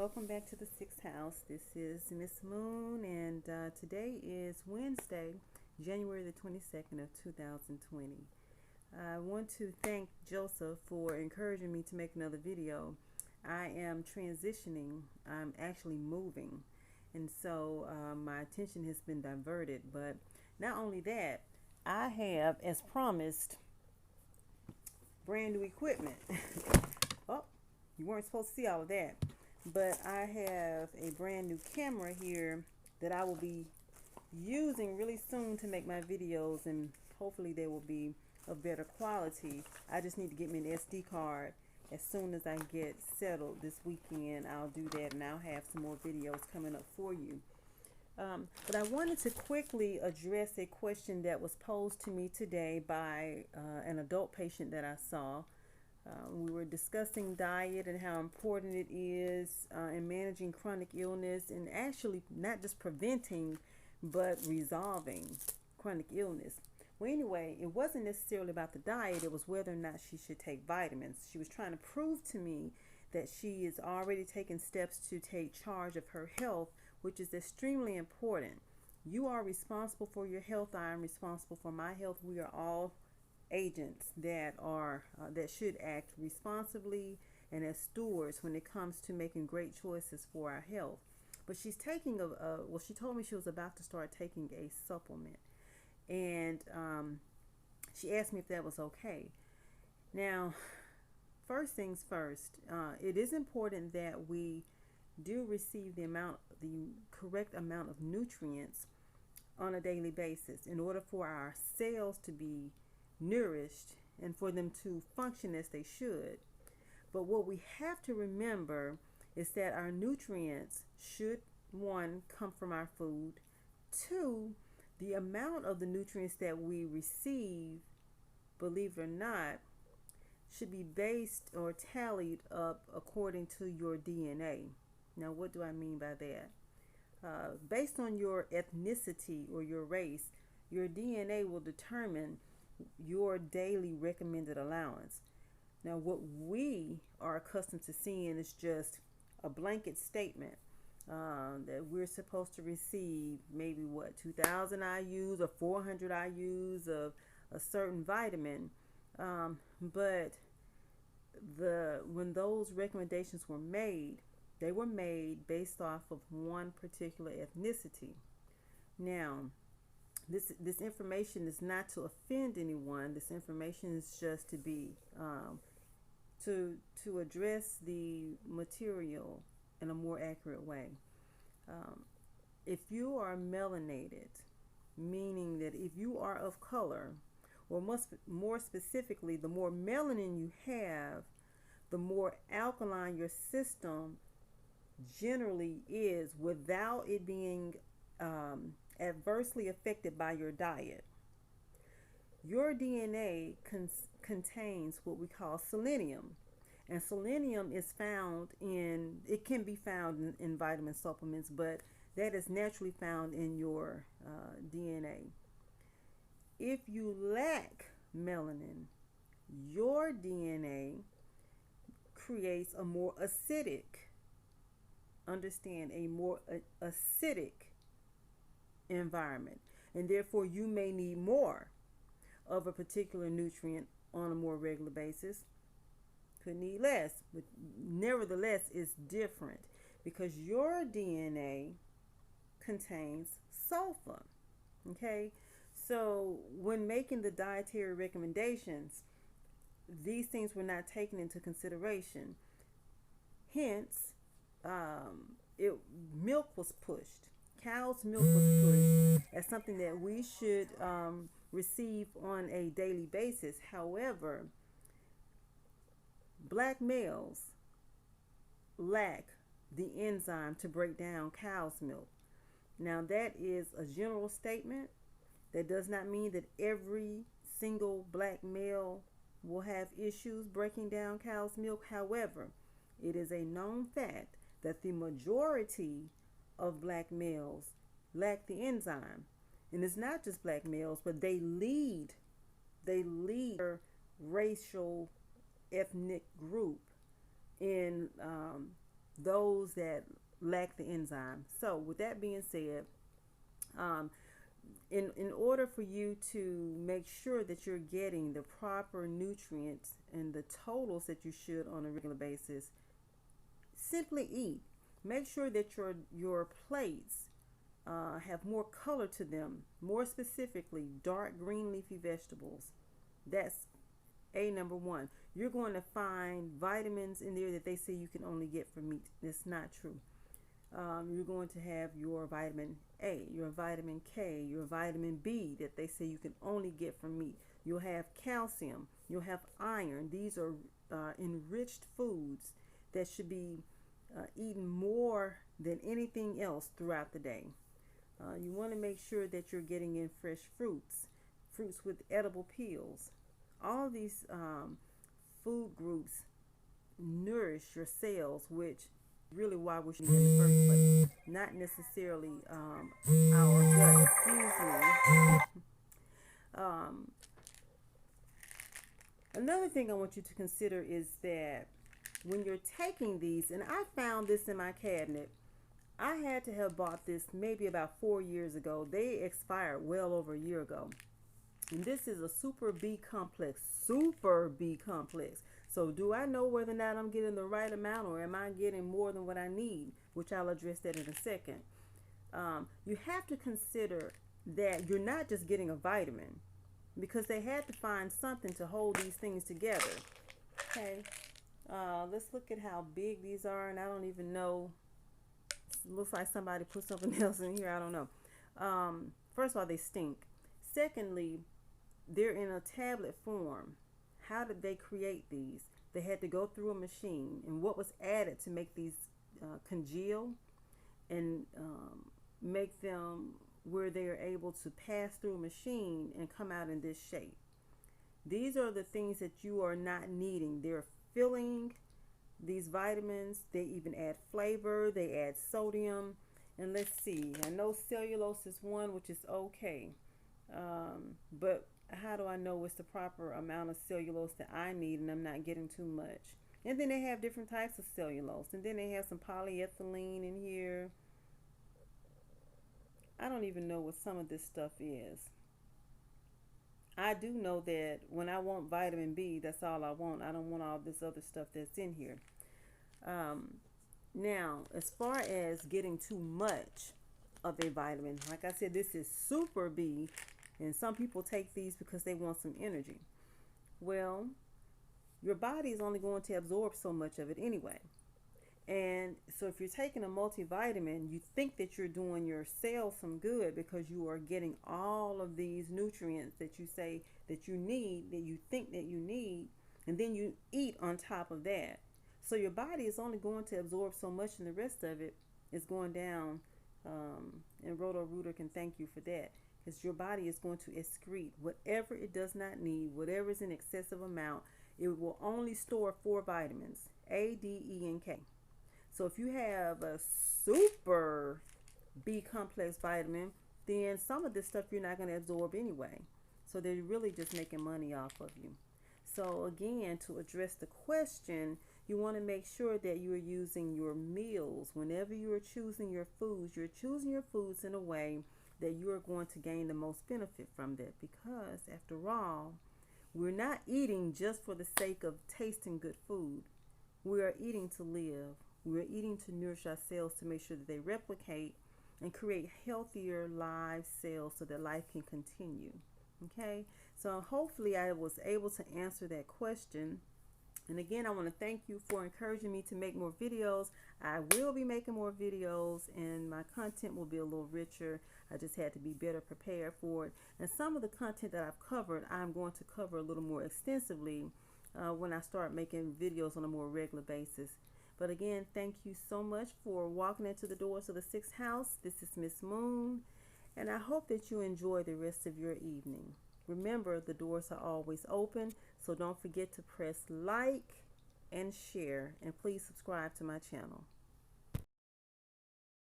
welcome back to the sixth house. This is Miss Moon, and today is Wednesday, January the 22nd of 2020. I want to thank Joseph for encouraging me to make another video. I am transitioning. I'm actually moving, and so my attention has been diverted. But not only that, I have, as promised, brand new equipment. Oh, you weren't supposed to see all of that. But I have a brand new camera here that I will be using really soon to make my videos, and hopefully they will be of better quality. I just need to get me an SD card. As soon as I get settled this weekend, I'll do that, and I'll have some more videos coming up for you. But I wanted to quickly address a question that was posed to me today by an adult patient that I saw. We were discussing diet and how important it is in managing chronic illness, and actually not just preventing but resolving chronic illness. Well, anyway, it wasn't necessarily about the diet. It was whether or not she should take vitamins. She was trying to prove to me that she is already taking steps to take charge of her health, which is extremely important. You are responsible for your health. I am responsible for my health. We are all agents that should act responsibly and as stewards when it comes to making great choices for our health. But she's taking she told me she was about to start taking a supplement, and she asked me if that was okay. Now, first things first, it is important that we do receive the correct amount of nutrients on a daily basis in order for our cells to be nourished and for them to function as they should. But what we have to remember is that our nutrients should, one, come from our food. Two, the amount of the nutrients that we receive, believe it or not, should be based or tallied up according to your DNA. Now, what do I mean by that? Based on your ethnicity or your race, your DNA will determine your daily recommended allowance. Now, what we are accustomed to seeing is just a blanket statement that we're supposed to receive maybe 2,000 IUs or 400 IUs of a certain vitamin. But when those recommendations were made, they were made based off of one particular ethnicity. Now, this information is not to offend anyone. This information is just to be to address the material in a more accurate way. If you are melanated, meaning that if you are of color, or more specifically, the more melanin you have, the more alkaline your system generally is, without it being adversely affected by your diet. Your DNA contains what we call selenium, and selenium is it can be found in vitamin supplements, but that is naturally found in your DNA. If you lack melanin, your DNA creates a more acidic environment, and therefore you may need more of a particular nutrient on a more regular basis. Could need less, but nevertheless it's different because your DNA contains sulfur. Okay, so when making the dietary recommendations, these things were not taken into consideration. Hence, milk was pushed. Cow's milk was pushed as something that we should receive on a daily basis. However, black males lack the enzyme to break down cow's milk. Now, that is a general statement. That does not mean that every single black male will have issues breaking down cow's milk. However, it is a known fact that the majority of black males lack the enzyme. And it's not just black males, but they lead their racial ethnic group in those that lack the enzyme. So with that being said, um, in order for you to make sure that you're getting the proper nutrients and the totals that you should on a regular basis, simply eat. Make sure that your plates have more color to them. More specifically, dark green leafy vegetables. That's number one. You're going to find vitamins in there that they say you can only get from meat. That's not true. You're going to have your vitamin A, your vitamin K, your vitamin B that they say you can only get from meat. You'll have calcium. You'll have iron. These are enriched foods that should be eaten more than anything else throughout the day. You want to make sure that you're getting in fresh fruits, fruits with edible peels. All these food groups nourish your cells, which really why we should eat in the first place, not necessarily our gut. Excuse me. Another thing I want you to consider is that when you're taking these, and I found this in my cabinet, I had to have bought this maybe about 4 years ago. They expired well over a year ago. And this is a super B complex. Super B complex. So do I know whether or not I'm getting the right amount, or am I getting more than what I need? Which I'll address that in a second. You have to consider that you're not just getting a vitamin, because they had to find something to hold these things together. Okay. Let's look at how big these are, and I don't even know. It looks like somebody put something else in here. I don't know. First of all, they stink. Secondly, they're in a tablet form. How did they create these? They had to go through a machine, and what was added to make these congeal and make them where they are able to pass through a machine and come out in this shape. These are the things that you are not needing. They're filling these vitamins. They even add flavor. They add sodium. And let's see. I know cellulose is one, which is okay. But how do I know what's the proper amount of cellulose that I need and I'm not getting too much? And then they have different types of cellulose. And then they have some polyethylene in here. I don't even know what some of this stuff is. I do know that when I want vitamin B, that's all I want. I don't want all this other stuff that's in here. Now, as far as getting too much of a vitamin, like I said, this is super B, and some people take these because they want some energy. Well, your body is only going to absorb so much of it anyway. And so if you're taking a multivitamin, you think that you're doing your cells some good because you are getting all of these nutrients that you say that you need, that you think that you need, and then you eat on top of that. So your body is only going to absorb so much, and the rest of it is going down. And Roto-Rooter can thank you for that, because your body is going to excrete whatever it does not need, whatever is in excessive amount. It will only store 4 vitamins, A, D, E, and K. So if you have a super B complex vitamin, then some of this stuff you're not going to absorb anyway. So they're really just making money off of you. So again, to address the question, you want to make sure that you are using your meals. Whenever you are choosing your foods, you're choosing your foods in a way that you are going to gain the most benefit from that. Because after all, we're not eating just for the sake of tasting good food. We are eating to live. We're eating to nourish our cells to make sure that they replicate and create healthier live cells so that life can continue. Okay, so hopefully I was able to answer that question. And again, I want to thank you for encouraging me to make more videos. I will be making more videos, and my content will be a little richer. I just had to be better prepared for it. And some of the content that I've covered, I'm going to cover a little more extensively when I start making videos on a more regular basis. But again, thank you so much for walking into the doors of the 6th house. This is Miss Moon, and I hope that you enjoy the rest of your evening. Remember, the doors are always open, so don't forget to press like and share, and please subscribe to my channel.